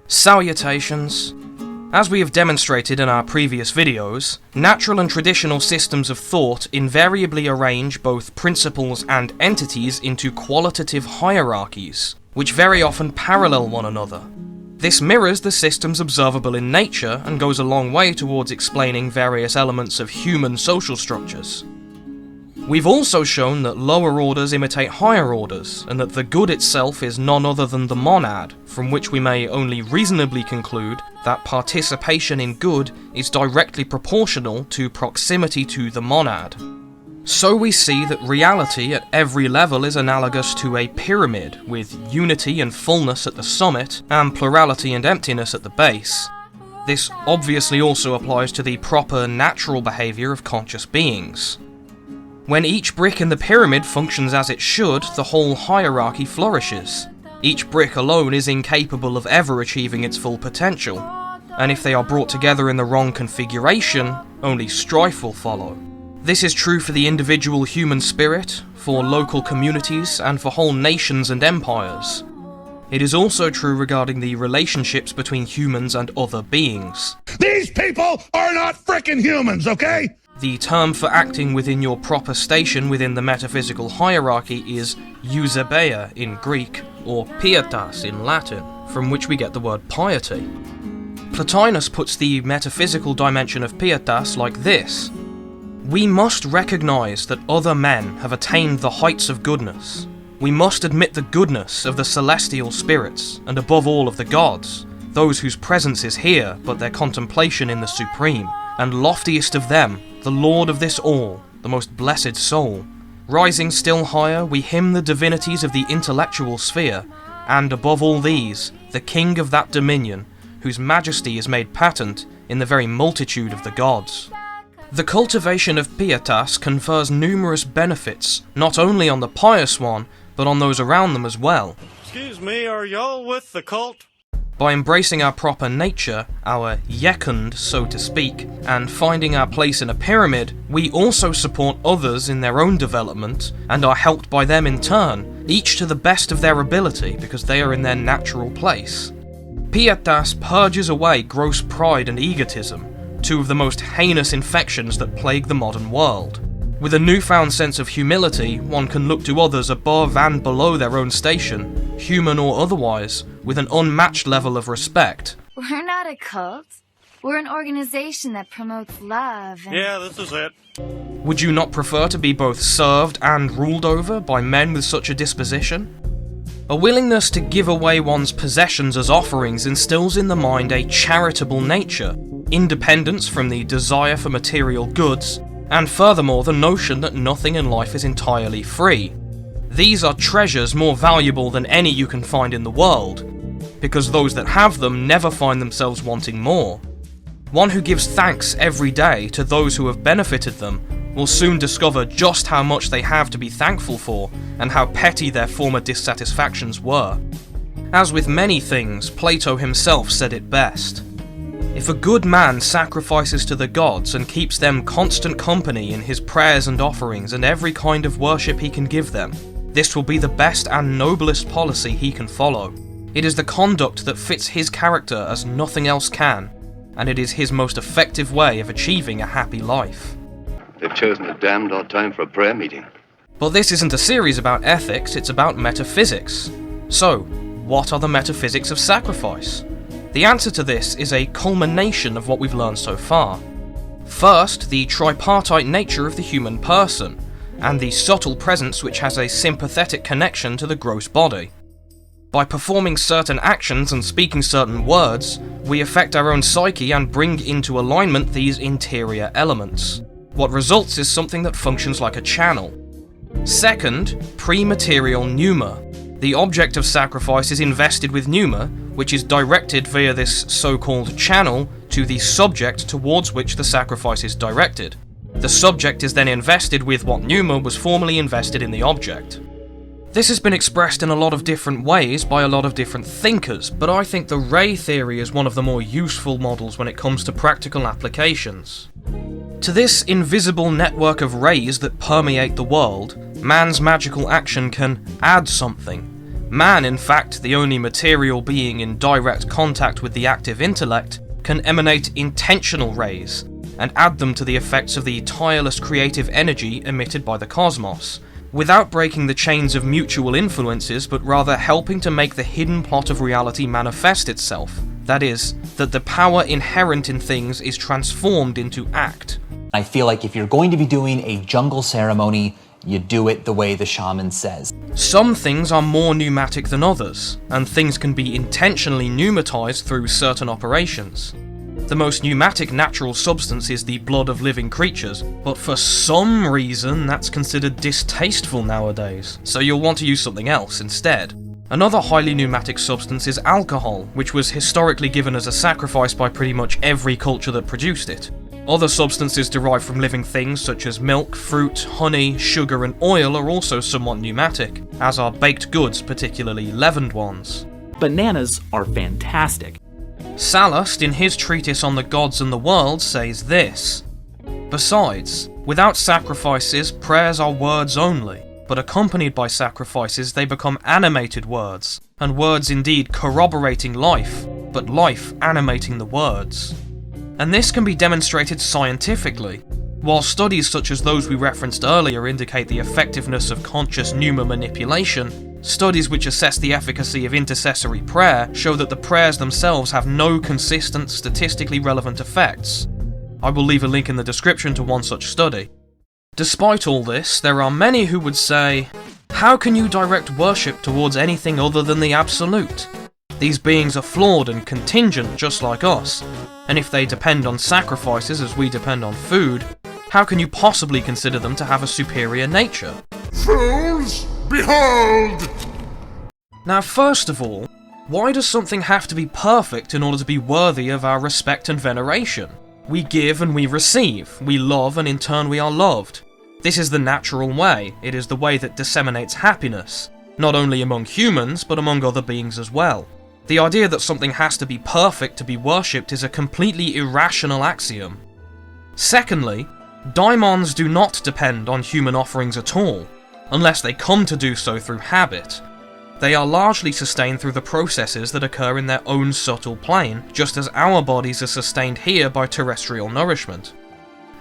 Salutations. As we have demonstrated in our previous videos, natural and traditional systems of thought invariably arrange both principles and entities into qualitative hierarchies, which very often parallel one another. This mirrors the systems observable in nature and goes a long way towards explaining various elements of human social structures. We've also shown that lower orders imitate higher orders, and that the good itself is none other than the monad, from which we may only reasonably conclude that participation in good is directly proportional to proximity to the monad. So we see that reality at every level is analogous to a pyramid, with unity and fullness at the summit, and plurality and emptiness at the base. This obviously also applies to the proper natural behaviour of conscious beings. When each brick in the pyramid functions as it should, the whole hierarchy flourishes. Each brick alone is incapable of ever achieving its full potential, and if they are brought together in the wrong configuration, only strife will follow. This is true for the individual human spirit, for local communities, and for whole nations and empires. It is also true regarding the relationships between humans and other beings. These people are not frickin' humans, okay? The term for acting within your proper station within the metaphysical hierarchy is eusebeia in Greek, or pietas in Latin, from which we get the word piety. Plotinus puts the metaphysical dimension of pietas like this: we must recognise that other men have attained the heights of goodness. We must admit the goodness of the celestial spirits, and above all of the gods, those whose presence is here, but their contemplation in the supreme, and loftiest of them, the Lord of this all, the most blessed soul. Rising still higher, we hymn the divinities of the intellectual sphere, and above all these, the king of that dominion, whose majesty is made patent in the very multitude of the gods. The cultivation of pietas confers numerous benefits, not only on the pious one, but on those around them as well. Excuse me, are y'all with the cult? By embracing our proper nature, our yekund, so to speak, and finding our place in a pyramid, we also support others in their own development, and are helped by them in turn, each to the best of their ability because they are in their natural place. Pietas purges away gross pride and egotism, two of the most heinous infections that plague the modern world. With a newfound sense of humility, one can look to others above and below their own station, human or otherwise, with an unmatched level of respect. We're not a cult. We're an organization that promotes love and... Yeah, this is it. Would you not prefer to be both served and ruled over by men with such a disposition? A willingness to give away one's possessions as offerings instills in the mind a charitable nature, independence from the desire for material goods, and furthermore the notion that nothing in life is entirely free. These are treasures more valuable than any you can find in the world, because those that have them never find themselves wanting more. One who gives thanks every day to those who have benefited them will soon discover just how much they have to be thankful for, and how petty their former dissatisfactions were. As with many things, Plato himself said it best: if a good man sacrifices to the gods and keeps them constant company in his prayers and offerings and every kind of worship he can give them, this will be the best and noblest policy he can follow. It is the conduct that fits his character as nothing else can, and it is his most effective way of achieving a happy life. They've chosen a damned odd time for a prayer meeting. But this isn't a series about ethics, it's about metaphysics. So, what are the metaphysics of sacrifice? The answer to this is a culmination of what we've learned so far. First, the tripartite nature of the human person, and the subtle presence which has a sympathetic connection to the gross body. By performing certain actions and speaking certain words, we affect our own psyche and bring into alignment these interior elements. What results is something that functions like a channel. Second, pre-material pneuma. The object of sacrifice is invested with pneuma, which is directed via this so-called channel to the subject towards which the sacrifice is directed. The subject is then invested with what pneuma was formerly invested in the object. This has been expressed in a lot of different ways by a lot of different thinkers, but I think the ray theory is one of the more useful models when it comes to practical applications. To this invisible network of rays that permeate the world, man's magical action can add something, Man, in fact, the only material being in direct contact with the active intellect, can emanate intentional rays, and add them to the effects of the tireless creative energy emitted by the cosmos, without breaking the chains of mutual influences, but rather helping to make the hidden plot of reality manifest itself. That is, that the power inherent in things is transformed into act. I feel like if you're going to be doing a jungle ceremony, you do it the way the shaman says. Some things are more pneumatic than others, and things can be intentionally pneumatized through certain operations. The most pneumatic natural substance is the blood of living creatures, but for some reason that's considered distasteful nowadays, so you'll want to use something else instead. Another highly pneumatic substance is alcohol, which was historically given as a sacrifice by pretty much every culture that produced it. Other substances derived from living things such as milk, fruit, honey, sugar and oil are also somewhat pneumatic, as are baked goods, particularly leavened ones. Bananas are fantastic. Sallust, in his treatise on the gods and the world, says this: "Besides, without sacrifices, prayers are words only, but accompanied by sacrifices they become animated words, and words indeed corroborating life, but life animating the words." And this can be demonstrated scientifically. While studies such as those we referenced earlier indicate the effectiveness of conscious pneuma manipulation, studies which assess the efficacy of intercessory prayer show that the prayers themselves have no consistent, statistically relevant effects. I will leave a link in the description to one such study. Despite all this, there are many who would say, how can you direct worship towards anything other than the absolute? These beings are flawed and contingent just like us, and if they depend on sacrifices as we depend on food, how can you possibly consider them to have a superior nature? Fools, behold! Now, first of all, why does something have to be perfect in order to be worthy of our respect and veneration? We give and we receive, we love and in turn we are loved. This is the natural way, it is the way that disseminates happiness, not only among humans, but among other beings as well. The idea that something has to be perfect to be worshipped is a completely irrational axiom. Secondly, daimons do not depend on human offerings at all, unless they come to do so through habit. They are largely sustained through the processes that occur in their own subtle plane, just as our bodies are sustained here by terrestrial nourishment.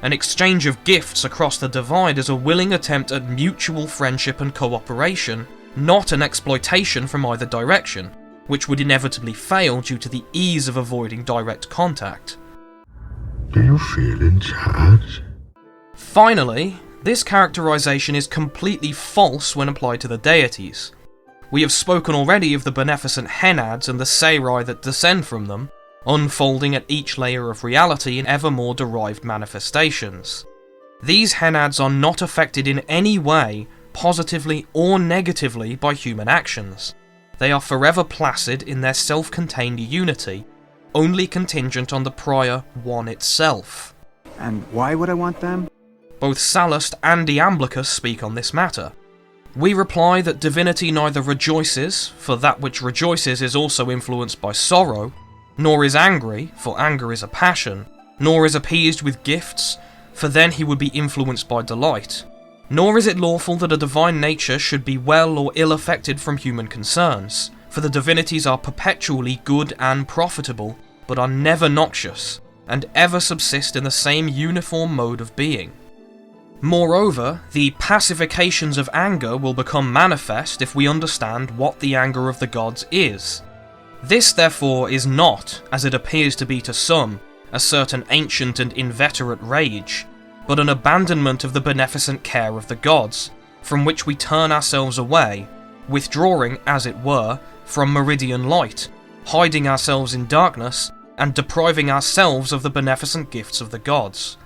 An exchange of gifts across the divide is a willing attempt at mutual friendship and cooperation, not an exploitation from either direction, which would inevitably fail due to the ease of avoiding direct contact. Do you feel in charge? Finally, this characterization is completely false when applied to the deities. We have spoken already of the beneficent henads and the serai that descend from them, unfolding at each layer of reality in ever more derived manifestations. These henads are not affected in any way, positively or negatively, by human actions. They are forever placid in their self-contained unity, only contingent on the prior one itself. And why would I want them? Both Sallust and Iamblichus speak on this matter. We reply that divinity neither rejoices, for that which rejoices is also influenced by sorrow, nor is angry, for anger is a passion, nor is appeased with gifts, for then he would be influenced by delight. Nor is it lawful that a divine nature should be well or ill affected from human concerns, for the divinities are perpetually good and profitable, but are never noxious, and ever subsist in the same uniform mode of being. Moreover, the pacifications of anger will become manifest if we understand what the anger of the gods is. This, therefore, is not, as it appears to be to some, a certain ancient and inveterate rage, but an abandonment of the beneficent care of the gods, from which we turn ourselves away, withdrawing, as it were, from meridian light, hiding ourselves in darkness, and depriving ourselves of the beneficent gifts of the gods.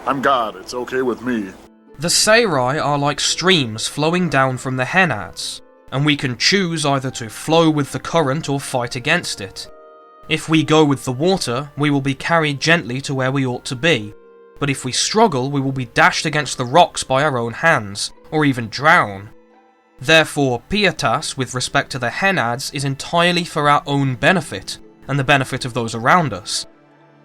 I'm God, it's okay with me. The serai are like streams flowing down from the henads, and we can choose either to flow with the current or fight against it. If we go with the water, we will be carried gently to where we ought to be, but if we struggle, we will be dashed against the rocks by our own hands, or even drown. Therefore, pietas, with respect to the henads, is entirely for our own benefit, and the benefit of those around us.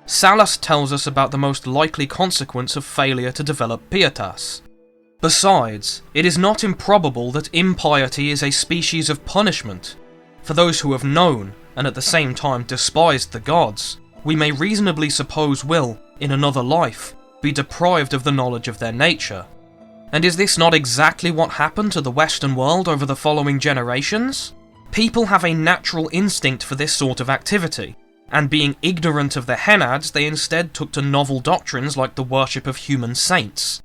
Sallust tells us about the most likely consequence of failure to develop pietas. Besides, it is not improbable that impiety is a species of punishment. For those who have known, and at the same time despised the gods, we may reasonably suppose will, in another life, be deprived of the knowledge of their nature. And is this not exactly what happened to the Western world over the following generations? People have a natural instinct for this sort of activity, and being ignorant of the Henads, they instead took to novel doctrines like the worship of human saints.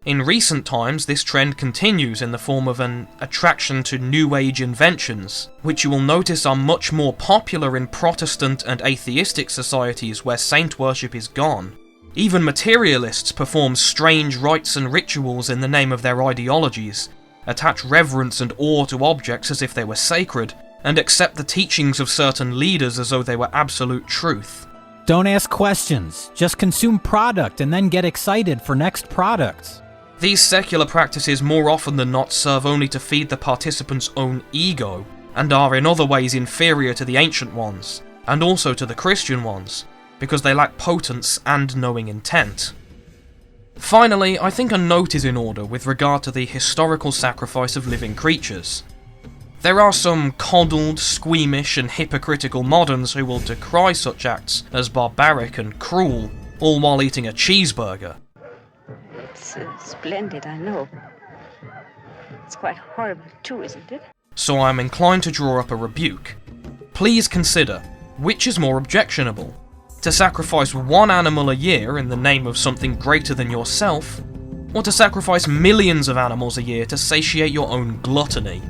In recent times, this trend continues in the form of an attraction to New Age inventions, which you will notice are much more popular in Protestant and atheistic societies where saint worship is gone. Even materialists perform strange rites and rituals in the name of their ideologies, attach reverence and awe to objects as if they were sacred, and accept the teachings of certain leaders as though they were absolute truth. Don't ask questions, just consume product and then get excited for next products. These secular practices more often than not serve only to feed the participants' own ego, and are in other ways inferior to the ancient ones, and also to the Christian ones, because they lack potence and knowing intent. Finally, I think a note is in order with regard to the historical sacrifice of living creatures. There are some coddled, squeamish and hypocritical moderns who will decry such acts as barbaric and cruel, all while eating a cheeseburger. It's splendid, I know. It's quite horrible too, isn't it? So I am inclined to draw up a rebuke. Please consider, which is more objectionable? To sacrifice one animal a year in the name of something greater than yourself, or to sacrifice millions of animals a year to satiate your own gluttony?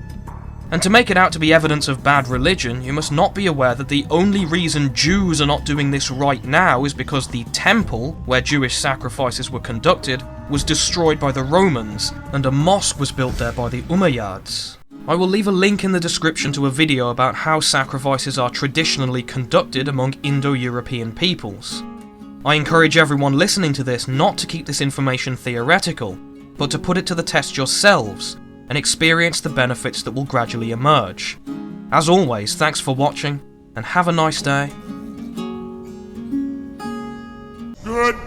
And to make it out to be evidence of bad religion, you must not be aware that the only reason Jews are not doing this right now is because the temple, where Jewish sacrifices were conducted, was destroyed by the Romans, and a mosque was built there by the Umayyads. I will leave a link in the description to a video about how sacrifices are traditionally conducted among Indo-European peoples. I encourage everyone listening to this not to keep this information theoretical, but to put it to the test yourselves, and experience the benefits that will gradually emerge. As always, thanks for watching, and have a nice day. Good